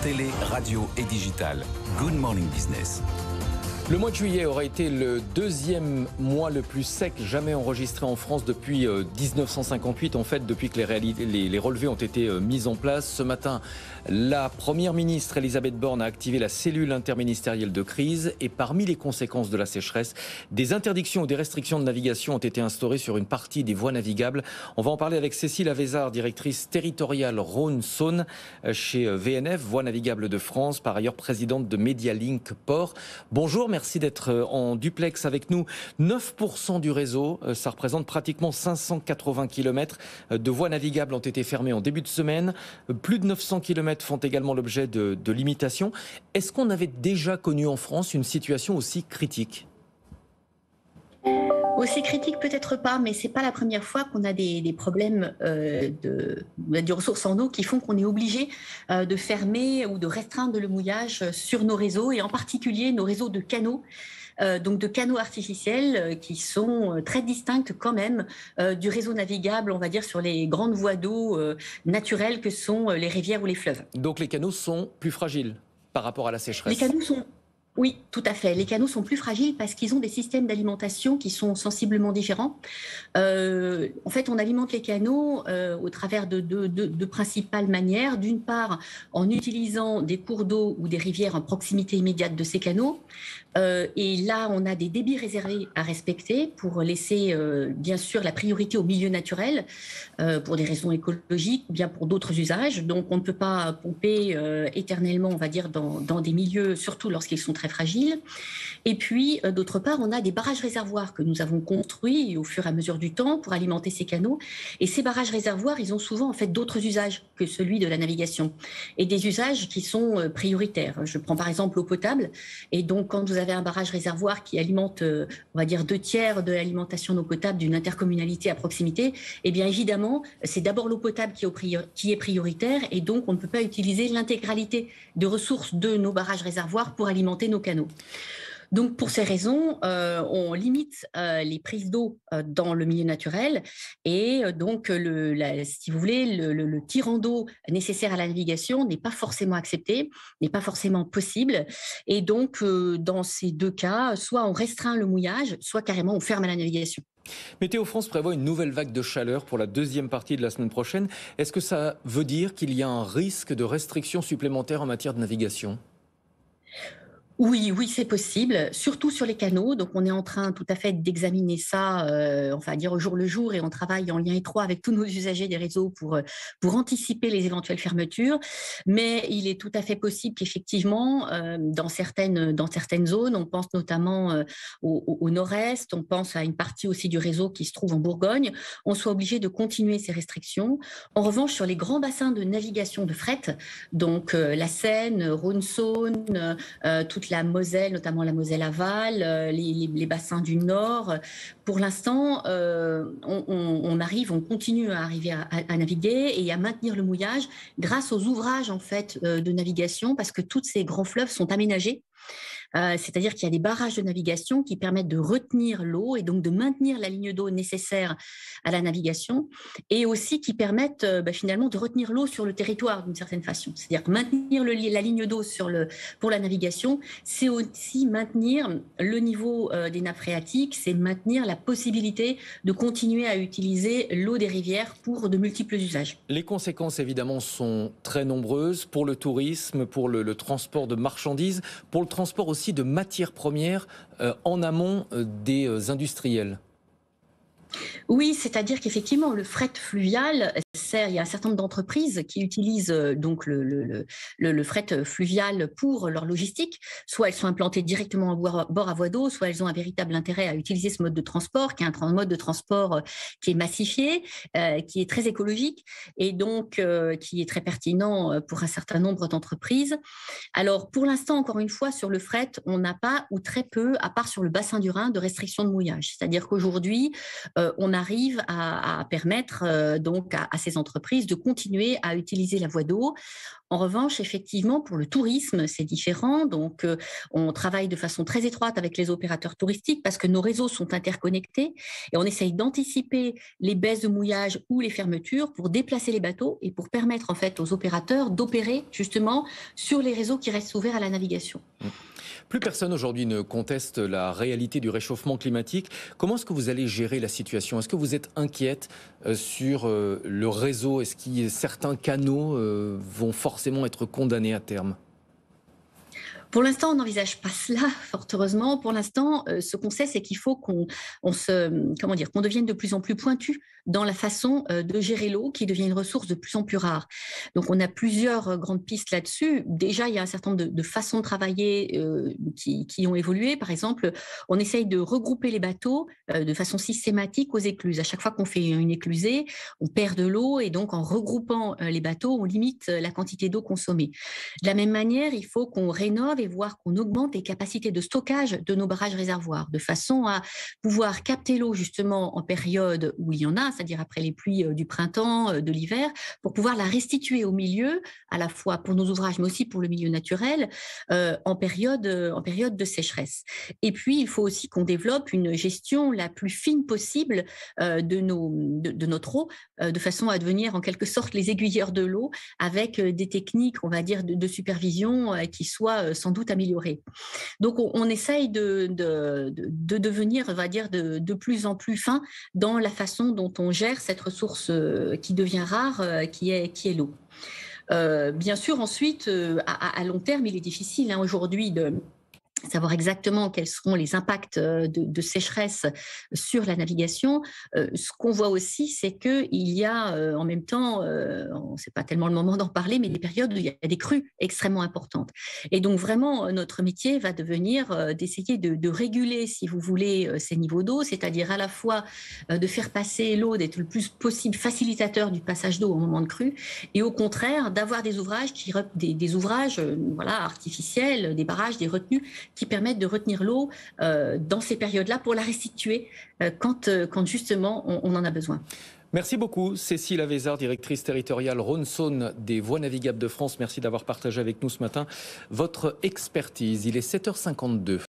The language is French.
télé, radio et digital. Good Morning Business. Le mois de juillet aura été le deuxième mois le plus sec jamais enregistré en France depuis 1958, en fait, depuis que les relevés ont été mis en place. Ce matin, la première ministre Elisabeth Borne a activé la cellule interministérielle de crise et parmi les conséquences de la sécheresse, des interdictions ou des restrictions de navigation ont été instaurées sur une partie des voies navigables. On va en parler avec Cécile Avézard, directrice territoriale Rhône-Saône chez VNF, Voies navigables de France, par ailleurs présidente de Medialink Port. Bonjour, merci d'être en duplex avec nous. 9% du réseau, ça représente pratiquement 580 km de voies navigables ont été fermées en début de semaine. Plus de 900 km font également l'objet de limitations. Est-ce qu'on avait déjà connu en France une situation aussi critique ? Aussi critique peut-être pas, mais c'est pas la première fois qu'on a des problèmes de ressources en eau qui font qu'on est obligé de fermer ou de restreindre le mouillage sur nos réseaux et en particulier nos réseaux de canaux. Donc de canaux artificiels qui sont très distincts quand même du réseau navigable, on va dire, sur les grandes voies d'eau naturelles que sont les rivières ou les fleuves. Donc les canaux sont plus fragiles par rapport à la sécheresse. Oui, tout à fait. Les canaux sont plus fragiles parce qu'ils ont des systèmes d'alimentation qui sont sensiblement différents. En fait, on alimente les canaux au travers de principales manières. D'une part, en utilisant des cours d'eau ou des rivières en proximité immédiate de ces canaux. Et là, on a des débits réservés à respecter pour laisser, bien sûr, la priorité au milieu naturel pour des raisons écologiques ou bien pour d'autres usages. Donc, on ne peut pas pomper éternellement, on va dire, dans des milieux, surtout lorsqu'ils sont très fragiles. Et puis, d'autre part, on a des barrages-réservoirs que nous avons construits au fur et à mesure du temps pour alimenter ces canaux. Et ces barrages-réservoirs, ils ont souvent en fait d'autres usages que celui de la navigation et des usages qui sont prioritaires. Je prends par exemple l'eau potable. Et donc, quand vous avez un barrage-réservoir qui alimente, on va dire, 2/3 de l'alimentation d'eau potable d'une intercommunalité à proximité, eh bien évidemment, c'est d'abord l'eau potable qui est prioritaire et donc on ne peut pas utiliser l'intégralité des ressources de nos barrages-réservoirs pour alimenter nos canaux. Donc, pour ces raisons, on limite les prises d'eau dans le milieu naturel et donc, si vous voulez, le tirant d'eau nécessaire à la navigation n'est pas forcément accepté, n'est pas forcément possible. Et donc, dans ces deux cas, soit on restreint le mouillage, soit carrément on ferme la navigation. Météo France prévoit une nouvelle vague de chaleur pour la deuxième partie de la semaine prochaine. Est-ce que ça veut dire qu'il y a un risque de restrictions supplémentaires en matière de navigation ? Oui, c'est possible, surtout sur les canaux. Donc, on est en train tout à fait d'examiner ça, enfin dire au jour le jour, et on travaille en lien étroit avec tous nos usagers des réseaux pour anticiper les éventuelles fermetures. Mais il est tout à fait possible qu'effectivement, dans certaines zones, on pense notamment au nord-est, on pense à une partie aussi du réseau qui se trouve en Bourgogne, on soit obligé de continuer ces restrictions. En revanche, sur les grands bassins de navigation de fret, donc la Seine, Rhône-Saône, toute la Moselle, notamment la Moselle-Aval, les bassins du Nord. Pour l'instant, on continue à arriver à naviguer et à maintenir le mouillage grâce aux ouvrages en fait de navigation parce que tous ces grands fleuves sont aménagés. C'est-à-dire qu'il y a des barrages de navigation qui permettent de retenir l'eau et donc de maintenir la ligne d'eau nécessaire à la navigation et aussi qui permettent finalement de retenir l'eau sur le territoire d'une certaine façon. C'est-à-dire que maintenir la ligne d'eau pour la navigation, c'est aussi maintenir le niveau des nappes phréatiques, c'est maintenir la possibilité de continuer à utiliser l'eau des rivières pour de multiples usages. Les conséquences évidemment sont très nombreuses pour le tourisme, pour le transport de marchandises, pour le transport aussi de matières premières en amont des industriels. Oui, c'est-à-dire qu'effectivement, le fret fluvial, il y a un certain nombre d'entreprises qui utilisent donc le fret fluvial pour leur logistique. Soit elles sont implantées directement à bord à voie d'eau, soit elles ont un véritable intérêt à utiliser ce mode de transport, qui est un mode de transport qui est massifié, qui est très écologique et donc qui est très pertinent pour un certain nombre d'entreprises. Alors, pour l'instant, encore une fois, sur le fret, on n'a pas ou très peu, à part sur le bassin du Rhin, de restrictions de mouillage. C'est-à-dire qu'aujourd'hui, on arrive à permettre donc à ces entreprises de continuer à utiliser la voie d'eau. En revanche, effectivement, pour le tourisme, c'est différent. Donc, on travaille de façon très étroite avec les opérateurs touristiques parce que nos réseaux sont interconnectés et on essaye d'anticiper les baisses de mouillage ou les fermetures pour déplacer les bateaux et pour permettre en fait aux opérateurs d'opérer justement sur les réseaux qui restent ouverts à la navigation. Plus personne aujourd'hui ne conteste la réalité du réchauffement climatique. Comment est-ce que vous allez gérer la situation? Est-ce que vous êtes inquiète sur le réseau? Est-ce que certains canaux vont forcément être condamnés à terme? Pour l'instant, on n'envisage pas cela, fort heureusement. Pour l'instant, ce qu'on sait, c'est qu'il faut qu'on qu'on devienne de plus en plus pointu dans la façon de gérer l'eau, qui devient une ressource de plus en plus rare. Donc, on a plusieurs grandes pistes là-dessus. Déjà, il y a un certain nombre de façons de travailler qui ont évolué. Par exemple, on essaye de regrouper les bateaux de façon systématique aux écluses. À chaque fois qu'on fait une éclusée, on perd de l'eau et donc en regroupant les bateaux, on limite la quantité d'eau consommée. De la même manière, il faut qu'on rénove et voir qu'on augmente les capacités de stockage de nos barrages réservoirs, de façon à pouvoir capter l'eau justement en période où il y en a, c'est-à-dire après les pluies du printemps, de l'hiver, pour pouvoir la restituer au milieu, à la fois pour nos ouvrages, mais aussi pour le milieu naturel, en période de sécheresse. Et puis, il faut aussi qu'on développe une gestion la plus fine possible de notre eau, de façon à devenir en quelque sorte les aiguilleurs de l'eau, avec des techniques, on va dire, de supervision qui soient sans doute améliorées. Donc, on essaye de devenir, on va dire, de plus en plus fin dans la façon dont on gère cette ressource qui devient rare, qui est l'eau. Bien sûr, ensuite, à long terme, il est difficile aujourd'hui de savoir exactement quels seront les impacts de sécheresse sur la navigation. Ce qu'on voit aussi, c'est qu'il y a en même temps, c'est pas tellement le moment d'en parler, mais des périodes où il y a des crues extrêmement importantes. Et donc vraiment, notre métier va devenir d'essayer de réguler, si vous voulez, ces niveaux d'eau, c'est-à-dire à la fois de faire passer l'eau, d'être le plus possible facilitateur du passage d'eau au moment de crue, et au contraire d'avoir des ouvrages, des ouvrages voilà, artificiels, des barrages, des retenues, qui permettent de retenir l'eau dans ces périodes-là pour la restituer quand justement on en a besoin. Merci beaucoup Cécile Avezard, directrice territoriale Rhône-Saône des Voies navigables de France. Merci d'avoir partagé avec nous ce matin votre expertise. Il est 7h52.